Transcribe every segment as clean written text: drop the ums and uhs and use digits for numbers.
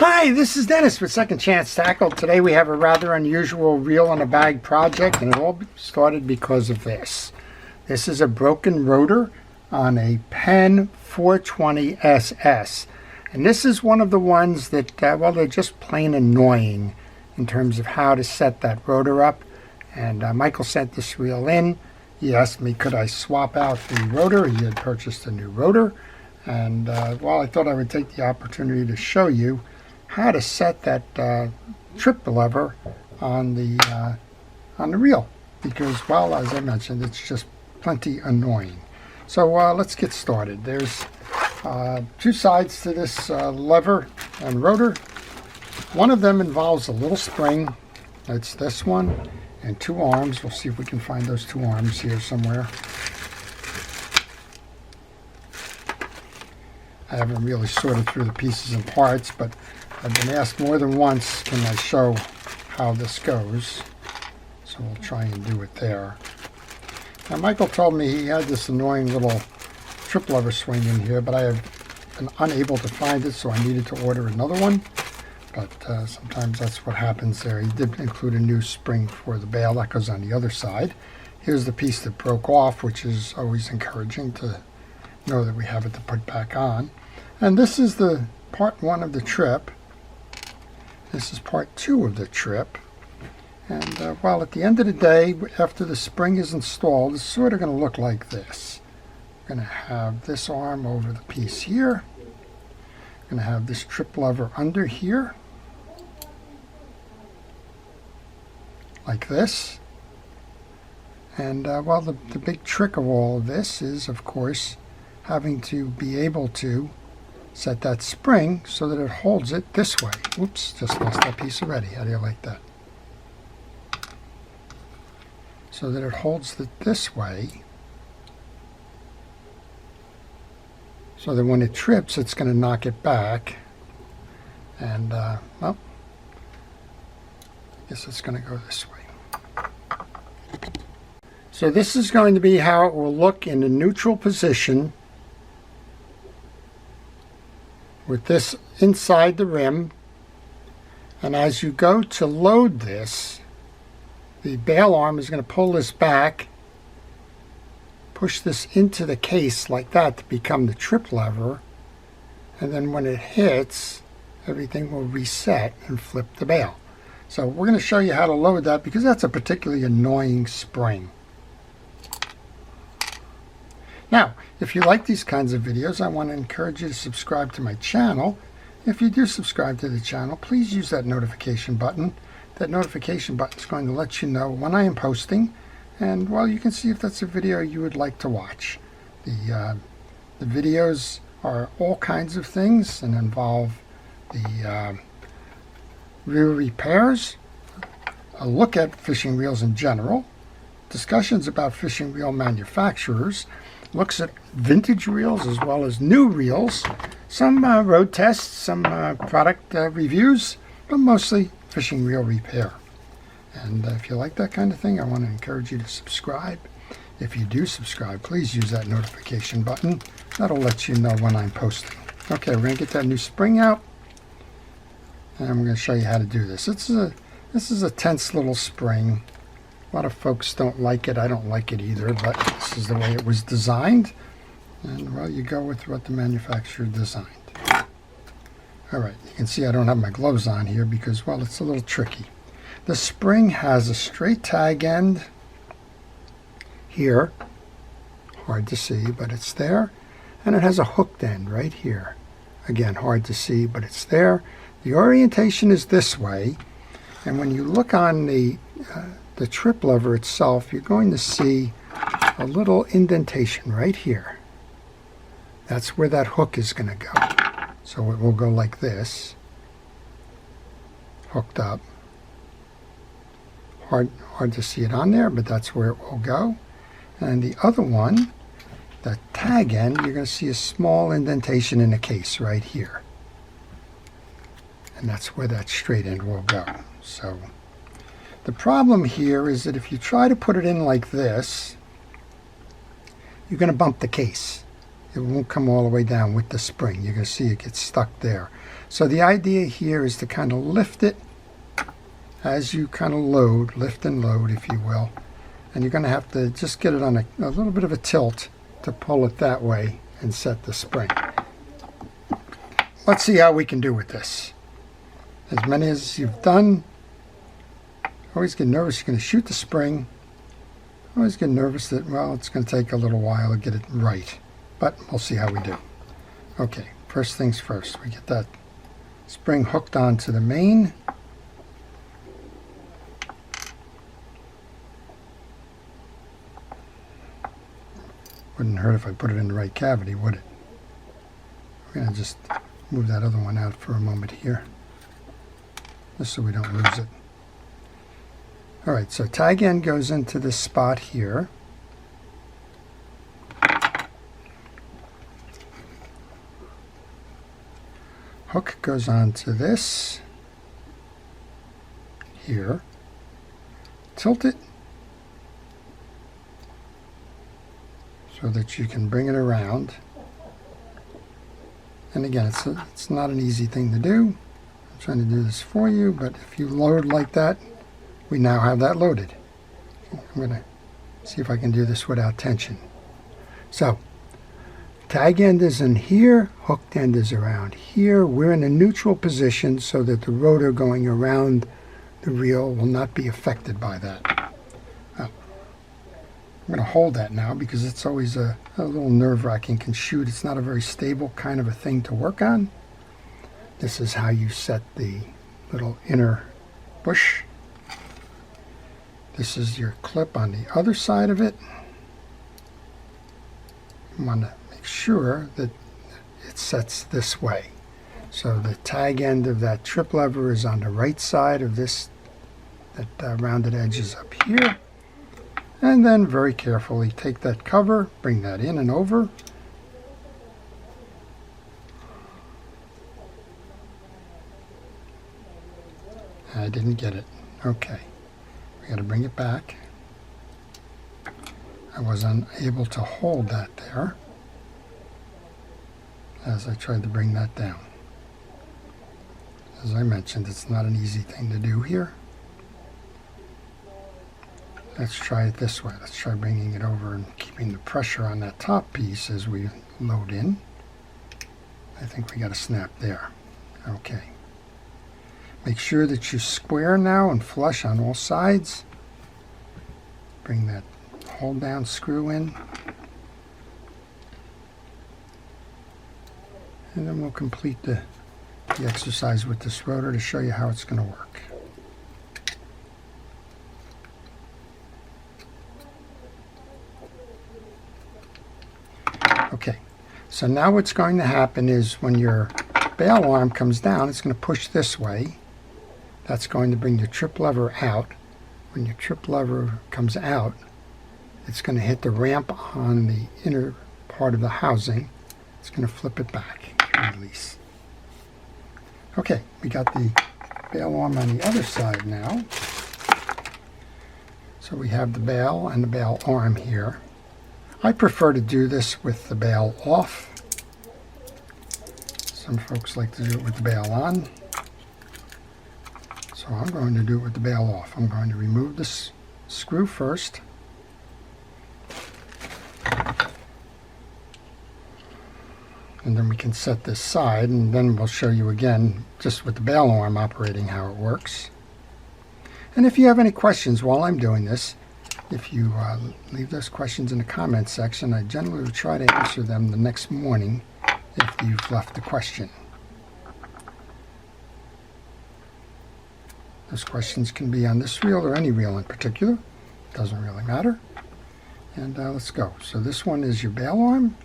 Hi, this is Dennis with Second Chance Tackle. Today we have a rather unusual reel on a bag project, and it all started because of this. This is a broken rotor on a Penn 420 SS. And this is one of the ones that, well, they're just plain annoying in terms of how to set that rotor up. And Michael sent this reel in. He asked me, could I swap out the rotor? He had purchased a new rotor. And, well, I thought I would take the opportunity to show you how to set that trip lever on the reel, because, well, as I mentioned, it's just plenty annoying. So let's get started. There's two sides to this lever and rotor. One of them involves a little spring. That's this one, and two arms. We'll see if we can find those two arms here somewhere. I haven't really sorted through the pieces and parts, but I've been asked more than once, can I show how this goes? So we'll try and do it there. Now, Michael told me he had this annoying little trip lever swing in here, but I have been unable to find it, so I needed to order another one. But sometimes that's what happens there. He did include a new spring for the bail that goes on the other side. Here's the piece that broke off, which is always encouraging to know that we have it to put back on. And this is the part one of the trip. This is part two of the trip. And well, at the end of the day, after the spring is installed, it's sort of going to look like this. We're going to have this arm over the piece here. We're going to have this trip lever under here, like this. And well, the big trick of all of this is, of course, having to be able to set that spring so that it holds it this way. Whoops, just lost that piece already. How do you like that? So that it holds it this way, so that when it trips, it's going to knock it back. And, well, I guess it's going to go this way. So this is going to be how it will look in the neutral position with this inside the rim. And as you go to load this, the bail arm is going to pull this back, push this into the case like that to become the trip lever, and then when it hits, everything will reset and flip the bail. So we're going to show you how to load that, because that's a particularly annoying spring. Now, if you like these kinds of videos, I want to encourage you to subscribe to my channel. If you do subscribe to the channel, please use that notification button. That notification button is going to let you know when I am posting, and, well, you can see if that's a video you would like to watch. The videos are all kinds of things and involve the reel repairs, a look at fishing reels in general, discussions about fishing reel manufacturers, looks at vintage reels as well as new reels, some road tests, some product reviews, but mostly fishing reel repair. And if you like that kind of thing, I want to encourage you to subscribe. If you do subscribe, please use that notification button. That'll let you know when I'm posting. Okay, we're going to get that new spring out, and I'm going to show you how to do this. This is a tense little spring. A lot of folks don't like it. I don't like it either, but this is the way it was designed. And, well, you go with what the manufacturer designed. All right, you can see I don't have my gloves on here because, well, it's a little tricky. The spring has a straight tag end here. Hard to see, but it's there. And it has a hooked end right here. Again, hard to see, but it's there. The orientation is this way. And when you look on the trip lever itself, you're going to see a little indentation right here. That's where that hook is going to go. So it will go like this, hooked up. Hard to see it on there, but that's where it will go. And the other one, the tag end, you're going to see a small indentation in the case right here. And that's where that straight end will go. So the problem here is that if you try to put it in like this, you're going to bump the case. it won't come all the way down with the spring. You're going to see it gets stuck there. So the idea here is to kind of lift it as you kind of load, lift and load, if you will. And you're going to have to just get it on a little bit of a tilt to pull it that way and set the spring. Let's see how we can do with this. As many as you've done, always get nervous you're going to shoot the spring. Always get nervous that, well, it's going to take a little while to get it right. But we'll see how we do. Okay, first things first. We get that spring hooked onto the main. Wouldn't hurt if I put it in the right cavity, would it? We're going to just move that other one out for a moment here, just so we don't lose it. Alright, so tag end goes into this spot here. Hook goes onto this here. Tilt it so that you can bring it around. And again, it's not an easy thing to do. I'm trying to do this for you, but if you load like that, we now have that loaded. I'm going to see if I can do this without tension. So, tag end is in here, hooked end is around here. We're in a neutral position so that the rotor going around the reel will not be affected by that. I'm going to hold that now because it's always a little nerve-wracking. Can shoot. It's not a very stable kind of a thing to work on. This is how you set the little inner bush. This is your clip on the other side of it. You want to make sure that it sets this way. So the tag end of that trip lever is on the right side of this. That rounded edge is up here. And then very carefully take that cover, bring that in and over. I didn't get it. Okay. We got to bring it back. I was unable to hold that there as I tried to bring that down. As I mentioned, it's not an easy thing to do here. Let's try it this way. Let's try bringing it over and keeping the pressure on that top piece as we load in. I think we got a snap there. Okay. Make sure that you square now and flush on all sides. Bring that hold down screw in. And then we'll complete the exercise with this rotor to show you how it's going to work. Okay, so now what's going to happen is when your bail arm comes down, it's going to push this way. That's going to bring your trip lever out. When your trip lever comes out, it's going to hit the ramp on the inner part of the housing. It's going to flip it back, release. Okay, we got the bail arm on the other side now. So we have the bail and the bail arm here. I prefer to do this with the bail off. Some folks like to do it with the bail on. So I'm going to do it with the bail off. I'm going to remove this screw first. And then we can set this side, and then we'll show you again, just with the bail arm operating, how it works. And if you have any questions while I'm doing this, if you leave those questions in the comments section, I generally will try to answer them the next morning if you've left a question. Those questions can be on this reel or any reel in particular. Doesn't really matter. And let's go. So this one is your bail arm.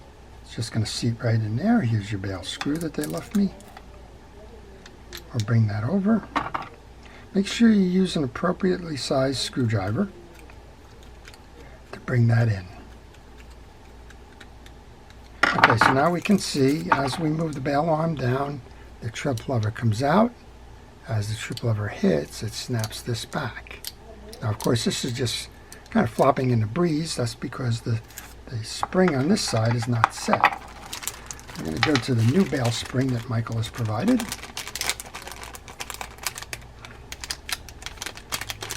It's just going to seat right in there. Here's your bail screw that they left me. I'll bring that over. Make sure you use an appropriately sized screwdriver to bring that in. Okay, so now we can see as we move the bail arm down, the trip lever comes out. As the trip lever hits, it snaps this back. Now, of course, this is just kind of flopping in the breeze. That's because the spring on this side is not set. I'm going to go to the new bail spring that Michael has provided.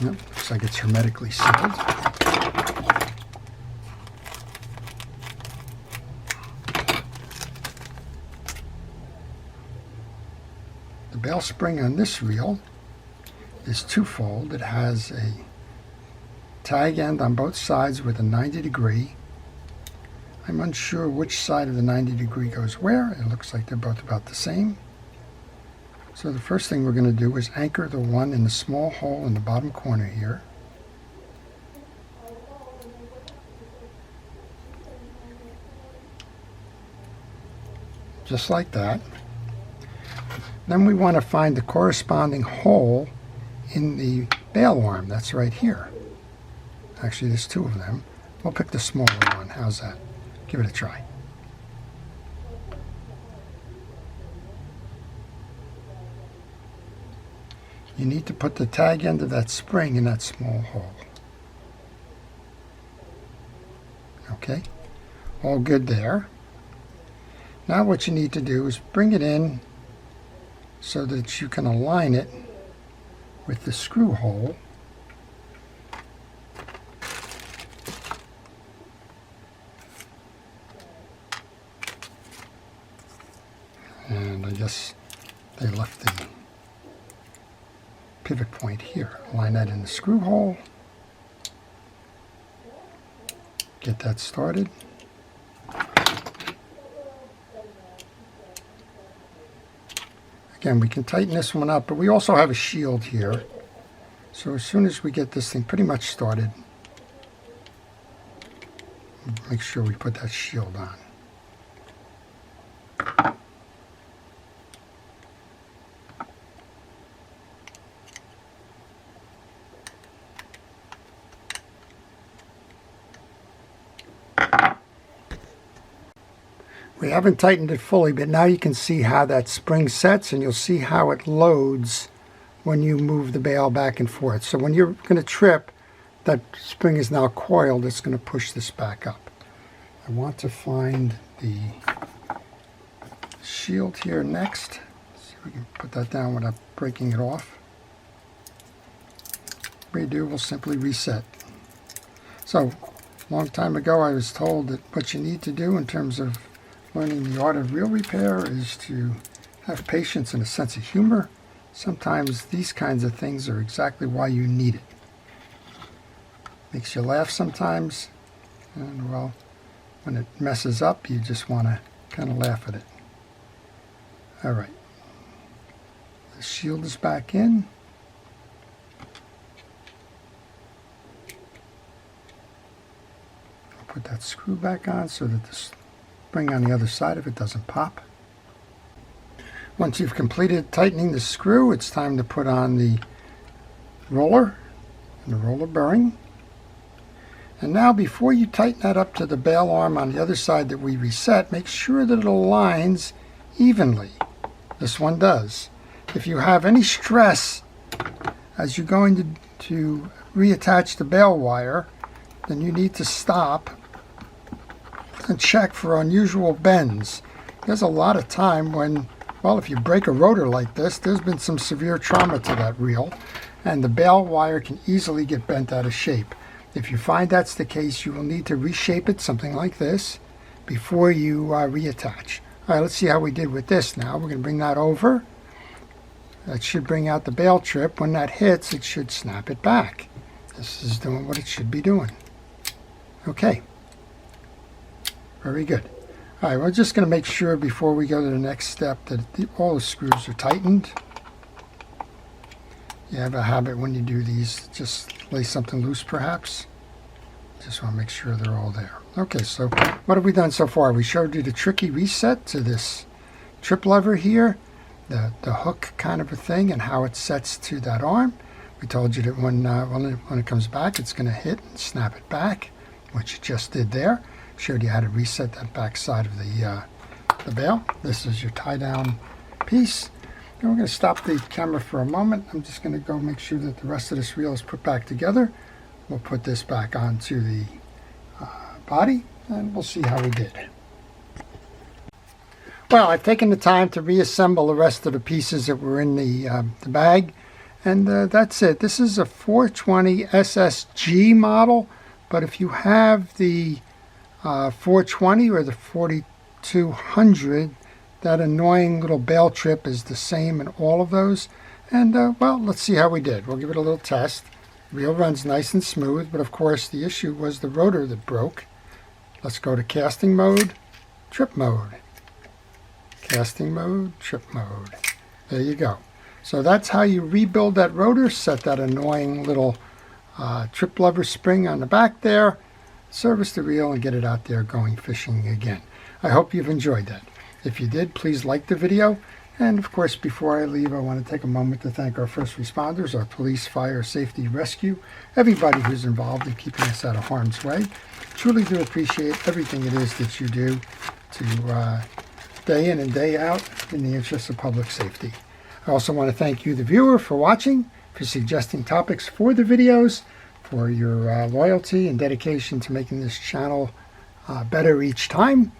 Yep, looks like it's hermetically sealed. The bail spring on this reel is twofold. It has a tag end on both sides with a 90-degree. I'm unsure which side of the 90-degree goes where. It looks like they're both about the same. So the first thing we're going to do is anchor the one in the small hole in the bottom corner here. Just like that. Then we want to find the corresponding hole in the bail arm. That's right here. Actually, there's two of them. We'll pick the smaller one. How's that? Give it a try. You need to put the tag end of that spring in that small hole. Okay, all good there. Now what you need to do is bring it in so that you can align it with the screw hole. And I guess they left the pivot point here. Align that in the screw hole. Get that started. Again, we can tighten this one up, but we also have a shield here. So as soon as we get this thing pretty much started, make sure we put that shield on. We haven't tightened it fully, but now you can see how that spring sets, and you'll see how it loads when you move the bail back and forth. So when you're going to trip, that spring is now coiled. It's going to push this back up. I want to find the shield here next. See if we can put that down without breaking it off. We do, we'll simply reset. So, a long time ago I was told that what you need to do in terms of learning the art of reel repair is to have patience and a sense of humor. Sometimes these kinds of things are exactly why you need it. Makes you laugh sometimes, and well, when it messes up, you just want to kind of laugh at it. All right, the shield is back in. I'll put that screw back on so that the spring on the other side of it doesn't pop. Once you've completed tightening the screw, it's time to put on the roller and the roller bearing. And now before you tighten that up to the bail arm on the other side that we reset, make sure that it aligns evenly. This one does. If you have any stress as you're going to reattach the bail wire, then you need to stop and check for unusual bends. There's a lot of time when, well, if you break a rotor like this, there's been some severe trauma to that reel, and the bail wire can easily get bent out of shape. If you find that's the case, you will need to reshape it, something like this, before you reattach. All right, let's see how we did with this now. We're going to bring that over. That should bring out the bail trip. When that hits, it should snap it back. This is doing what it should be doing. Okay. Very good. All right, we're just going to make sure before we go to the next step that all the screws are tightened. You have a habit when you do these, just lay something loose perhaps. Just want to make sure they're all there. Okay, so what have we done so far? We showed you the tricky reset to this trip lever here, the hook kind of a thing, and how it sets to that arm. We told you that when it comes back, it's going to hit and snap it back, which it just did there. Showed you how to reset that back side of the bail. This is your tie down piece. And we're going to stop the camera for a moment. I'm just going to go make sure that the rest of this reel is put back together. We'll put this back onto the body, and we'll see how we did. Well, I've taken the time to reassemble the rest of the pieces that were in the bag, and that's it. This is a 420 SSG model, but if you have the 420 or the 4200, that annoying little bail trip is the same in all of those. And well, let's see how we did. We'll give it a little test. The reel runs nice and smooth, but of course the issue was the rotor that broke. Let's go to casting mode, trip mode. Casting mode, trip mode. There you go. So that's how you rebuild that rotor. Set that annoying little trip lever spring on the back there, service the reel, and get it out there going fishing again. I hope you've enjoyed that. If you did, please like the video. And of course, before I leave, I want to take a moment to thank our first responders, our police, fire, safety, rescue, everybody who's involved in keeping us out of harm's way. Truly do appreciate everything it is that you do to day in and day out in the interest of public safety. I also want to thank you, the viewer, for watching, for suggesting topics for the videos, for your loyalty and dedication to making this channel better each time.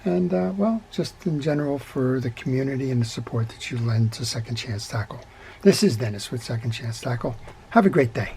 And, well, just in general for the community and the support that you lend to Second Chance Tackle. This is Dennis with Second Chance Tackle. Have a great day.